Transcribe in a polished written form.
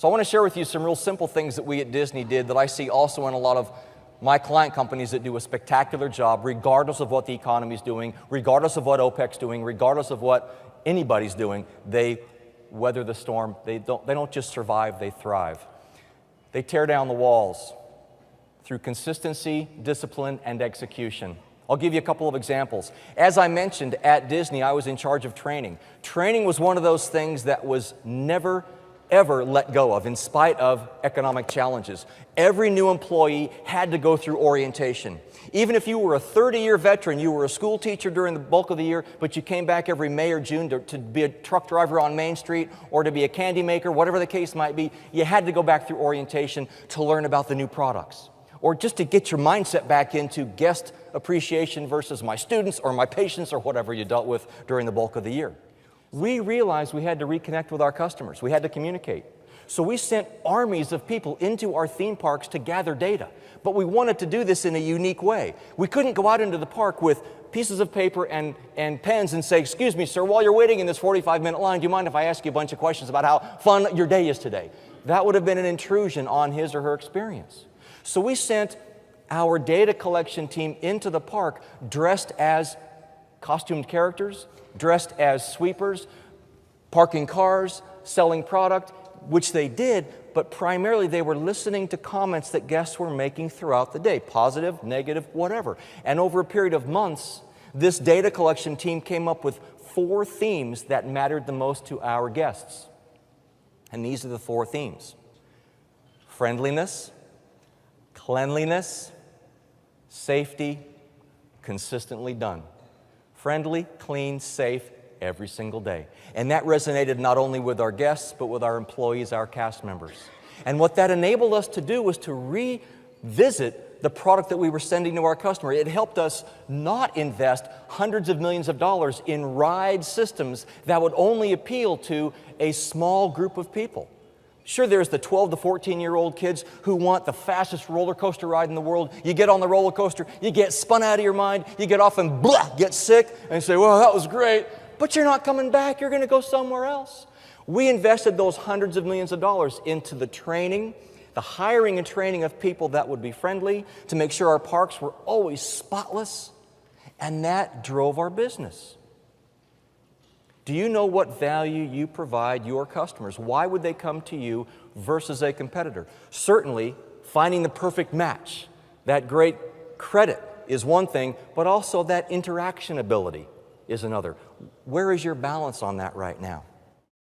So I want to share with you some real simple things that we at Disney did that I see also in a lot of my client companies that do a spectacular job, regardless of what the economy's doing, regardless of what OPEC's doing, regardless of what anybody's doing. They weather the storm. They don't just survive, they thrive. They tear down the walls through consistency, discipline, and execution. I'll give you a couple of examples. As I mentioned, at Disney, I was in charge of training. Training was one of those things that was never, ever let go of, in spite of economic challenges. Every new employee had to go through orientation. Even if you were a 30-year veteran, you were a school teacher during the bulk of the year, but you came back every May or June to be a truck driver on Main Street or to be a candy maker, whatever the case might be, you had to go back through orientation to learn about the new products. Or just to get your mindset back into guest appreciation versus my students or my patients or whatever you dealt with during the bulk of the year. We realized we had to reconnect with our customers. We had to communicate. So we sent armies of people into our theme parks to gather data. But we wanted to do this in a unique way. We couldn't go out into the park with pieces of paper and pens and say, "Excuse me, sir, while you're waiting in this 45-minute line, do you mind if I ask you a bunch of questions about how fun your day is today?" That would have been an intrusion on his or her experience. So we sent our data collection team into the park dressed as costumed characters, dressed as sweepers, parking cars, selling product, which they did, but primarily they were listening to comments that guests were making throughout the day, positive, negative, whatever. And over a period of months, this data collection team came up with 4 themes that mattered the most to our guests. And these are the 4 themes: friendliness, cleanliness, safety, consistently done. Friendly, clean, safe, every single day. And that resonated not only with our guests, but with our employees, our cast members. And what that enabled us to do was to revisit the product that we were sending to our customer. It helped us not invest hundreds of millions of dollars in ride systems that would only appeal to a small group of people. Sure, there's the 12 to 14-year-old kids who want the fastest roller coaster ride in the world. You get on the roller coaster, you get spun out of your mind, you get off and get sick and say, "Well, that was great," but you're not coming back. You're going to go somewhere else. We invested those hundreds of millions of dollars into the training, the hiring and training of people that would be friendly, to make sure our parks were always spotless, and that drove our business. Do you know what value you provide your customers? Why would they come to you versus a competitor? Certainly, finding the perfect match, that great credit is one thing, but also that interaction ability is another. Where is your balance on that right now?